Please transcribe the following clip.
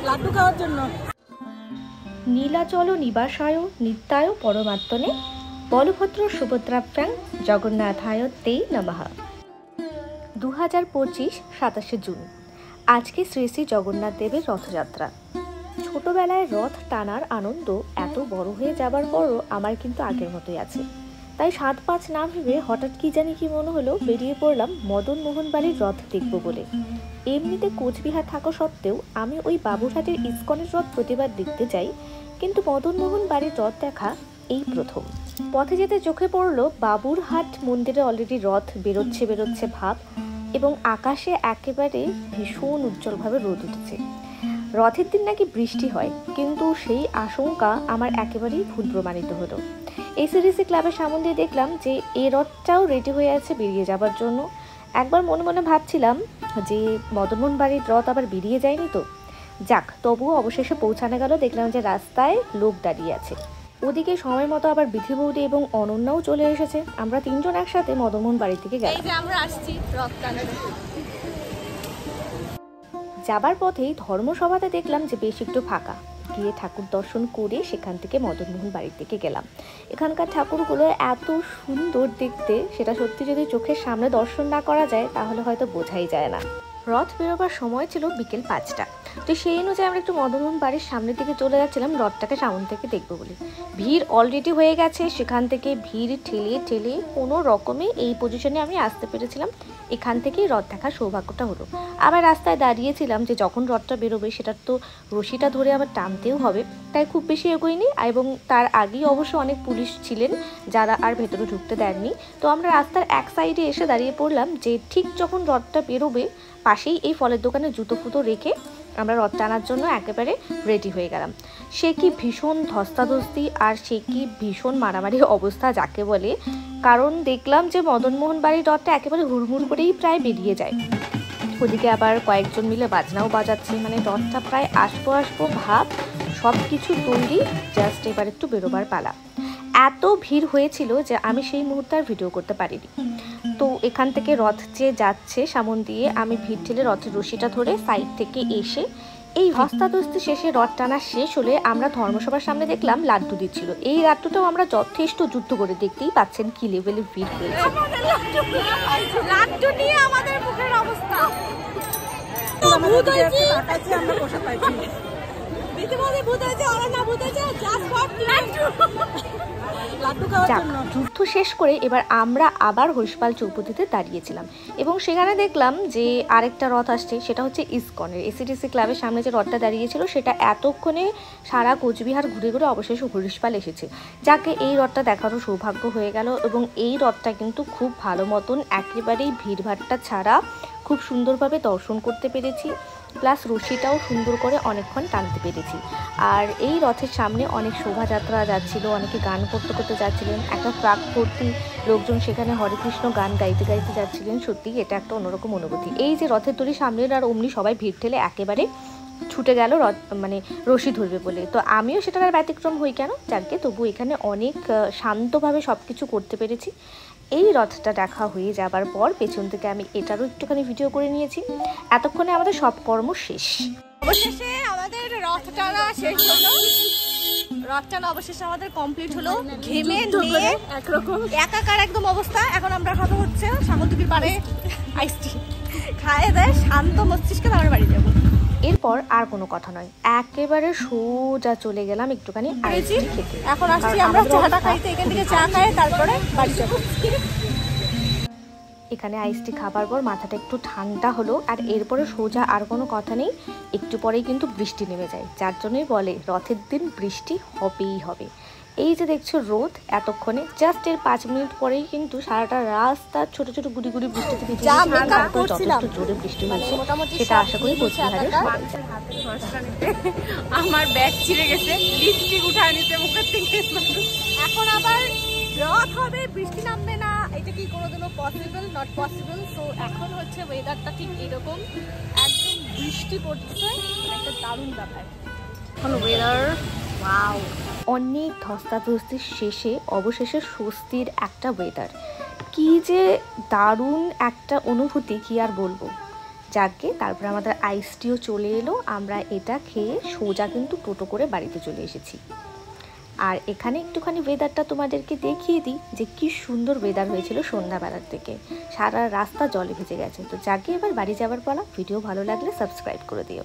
লাড্ডু খাওয়ার জন্য। নীলাচল নিবাসায় নিত্যায় পরমাত্মনে বলভদ্র সুভদ্রাভ্যাং জগন্নাথায় তে নমঃ। 2025 27 জুন। আজকে শ্রী শ্রী জগন্নাথ দেবের রথযাত্রা। ছোটবেলায় রথ টানার আনন্দ এত বড় হয়ে যাবার পরও আমার কিন্তু আগের মতোই আছে। তাই 7-5 না ভেবে হঠাৎ কি জানি কি মনে হলো, বেরিয়ে পড়লাম মদন মোহন বাড়ির রথ দেখব বলে। এমনিতে কোচবিহার থাকা সত্ত্বেও আমি ওই বাবুরহাটের ইসকনের রথ প্রতিবার দেখতে যাই, কিন্তু মদন মোহন বাড়ির রথ দেখা এই প্রথম। পথে যেতে চোখে পড়লো বাবুরহাট মন্দিরে অলরেডি রথ বেরোচ্ছে ভাব, এবং আকাশে একেবারে ভীষণ উজ্জ্বলভাবে রোদ উঠেছে। রথের দিন নাকি বৃষ্টি হয়, কিন্তু সেই আশঙ্কা আমার একেবারেই ভুল প্রমাণিত হলো। এসিডিসি ক্লাবের সামনে দিয়ে দেখলাম যে এই রথটাও রেডি হয়ে আছে বেরিয়ে যাবার জন্য। একবার মনে মনে ভাবছিলাম যে মদনমোহন বাড়ির রথ আবার বেরিয়ে যায়নি তো। যাক, তবুও অবশেষে পৌঁছানো গেল। দেখলাম যে রাস্তায় লোক দাঁড়িয়ে আছে। ওদিকে সময় মতো আবার বিধি বৌদি এবং অনন্যাও চলে এসেছে। আমরা 3 জন একসাথে মদনমোহন বাড়ি থেকে গেলাম। যাবার পথেই ধর্মসভাতে দেখলাম যে বেশ একটু ফাঁকা। গিয়ে ঠাকুর দর্শন করে সেখান থেকে মদনমোহন বাড়ির থেকে গেলাম। এখানকার ঠাকুরগুলো এত সুন্দর দেখতে, সেটা সত্যি যদি চোখের সামনে দর্শন না করা যায় তাহলে হয়তো বোঝাই যায় না। রথ বেরোবার সময় ছিল বিকেল 5টা। তো সেই অনুযায়ী আমরা একটু মদনমোহন বাড়ির সামনের দিকে চলে যাচ্ছিলাম রথটাকে সামনে থেকে দেখবো বলে। ভিড় অলরেডি হয়ে গেছে। সেখান থেকে ভিড় ঠেলে কোনো রকমে এই পজিশনে আমি আসতে পেরেছিলাম। এখান থেকেই রথ দেখার সৌভাগ্যটা হলো। আবার রাস্তায় দাঁড়িয়েছিলাম যে যখন রথটা বেরোবে সেটার তো রশিটা ধরে আবার টানতেও হবে, তাই খুব বেশি এগোইনি। এবং তার আগেই অবশ্য অনেক পুলিশ ছিলেন যারা আর ভেতরে ঢুকতে দেননি। তো আমরা রাস্তার এক সাইডে এসে দাঁড়িয়ে পড়লাম যে ঠিক যখন রথটা বেরোবে পাশেই এই ফলের দোকানে জুতো ফুতো রেখে আমরা রথ টানার জন্য একেবারে রেডি হয়ে গেলাম। সে কি ভীষণ ধস্তাধস্তি আর সে কি ভীষণ মারামারি অবস্থা যাকে বলে। কারণ দেখলাম যে মদনমোহন বাড়ির রথটা একেবারে হুড়মুড় করেই প্রায় বেরিয়ে যায়। ওদিকে আবার কয়েকজন মিলে বাজনাও বাজাচ্ছে, মানে রথটা প্রায় আসবো ভাব। সব কিছু তৈরি, জাস্ট এবার একটু বেরোবার পালা। এত ভিড় হয়েছিল যে আমি সেই মুহূর্তে আর ভিডিও করতে পারিনি। তো এখান থেকে রথ যে যাচ্ছে সামন দিয়ে আমি ভিড় ঠেলে রথের রশিটা ধরে সাইড থেকে এসে এই ধস্তাধস্তি শেষে রথ টানা শেষ হলে আমরা ধর্মসভার সামনে দেখলাম লাড্ডু দিচ্ছিল। এই লাড্ডুটাও আমরা যথেষ্ট যুদ্ধ করে, দেখতেই পাচ্ছেন কি লেভেলের ভিড় হয়েছে। যুদ্ধ শেষ করে এবার আমরা আবার হরিশপাল চৌপতিতে দাঁড়িয়েছিলাম, এবং সেখানে দেখলাম যে আরেকটা রথ আসছে। সেটা হচ্ছে ইসকনের। এসিডিসি ক্লাবের সামনে যে রথটা দাঁড়িয়েছিল সেটা এতক্ষণে সারা কোচবিহার ঘুরে ঘুরে অবশেষে হরিশপাল এসেছে, যাকে এই রথটা দেখারও সৌভাগ্য হয়ে গেল। এবং এই রথটা কিন্তু খুব ভালো মতন একেবারেই ভিড়ভাট্টা ছাড়া খুব সুন্দরভাবে দর্শন করতে পেরেছি, প্লাস রশিটাও সুন্দর করে অনেকক্ষণ টানতে পেরেছি। আর এই রথের সামনে অনেক শোভাযাত্রা যাচ্ছিল, অনেকে গান করতে করতে যাচ্ছিলেন। একটা ট্রাক ভর্তি লোকজন সেখানে হরে কৃষ্ণ গান গাইতে গাইতে যাচ্ছিলেন। সত্যি এটা একটা অন্যরকম অনুভূতি। এই যে রথের দড়ি সামনের, আর অমনি সবাই ভিড় ঠেলে একেবারে ছুটে গেল রথ, মানে রশি ধরবে বলে। তো আমিও সেটার আর ব্যতিক্রম হই কেন, যাকে তবু এখানে অনেক শান্তভাবে সব কিছু করতে পেরেছি। এই রথটা দেখা হয়ে যাবার পর পেছন থেকে আমি এটারও একটুখানি ভিডিও করে নিয়েছি। এতক্ষণে আমাদের সব কর্ম শেষ। অবশেষে আমাদের রথ টানা শেষ হলো। রথ টানা অবশেষে আমাদের কমপ্লিট হলো। ঘেমে নিয়ে একরকম একাকার একদম অবস্থা। এখন আমরা খাবো হচ্ছে সাগরদিঘির পাড়ে আইসটি, খায়ে দেয় শান্ত মস্তিষ্কে তারপরে বাড়ি যাবো। এরপর আর কোনো কথা নয়, একেবারে সোজা চলে গেলাম একটুখানি আইসটি খেতে। এখন আসছি আমরা চাটা খাইতে, এখান থেকে চা খাই তারপরে বাড়ি যাবো। এখানে আইসটি খাবার পর মাথাটা একটু ঠান্ডা হলো, আর এরপরে সোজা আর কোনো কথা নেই। একটু পরেই কিন্তু বৃষ্টি নেমে যায়, যার জন্যই বলে রথের দিন বৃষ্টি হবেই হবে। এই যে দেখছো রোদ, এতক্ষণে জাস্ট এর 5 মিনিট পরেই কিন্তু সারাটা রাস্তা ছোট ছোট গুড়ি গুড়ি বৃষ্টিতে ভিজে যথেষ্ট জোরে বৃষ্টি হয়েছে, সেটা আশা করি কোচবিহারে। আমার ব্যাগ ছিঁড়ে গেছে, লিপস্টিক উঠায় নিতে মুখের থেকে। এখন আবার রথ হবে, বৃষ্টি নামবে না, এটা কি কোনোদিনও পসিবল? Not possible. সো এখন হচ্ছে ওয়েদারটা ঠিক এরকম, একদম বৃষ্টি পড়ছে, একটা দারুণ ব্যাপার। এখন ওয়েদার ওয়াও, অনেক ধস্তাধস্তির শেষে অবশেষে স্বস্তির একটা ওয়েদার। কি যে দারুণ একটা অনুভূতি, কি আর বলবো। যাকে তারপরে আমাদের আইসটিও চলে এলো, আমরা এটা খেয়ে সোজা কিন্তু টোটো করে বাড়িতে চলে এসেছি। আর এখানে একটুখানি ওয়েদারটা তোমাদেরকে দেখিয়ে দিই যে কি সুন্দর ওয়েদার হয়েছিল সন্ধ্যাবেলার থেকে, সারা রাস্তা জলে ভিজে গেছে। তো যাকে এবার বাড়ি যাওয়ার পালা। ভিডিও ভালো লাগলে সাবস্ক্রাইব করে দিও।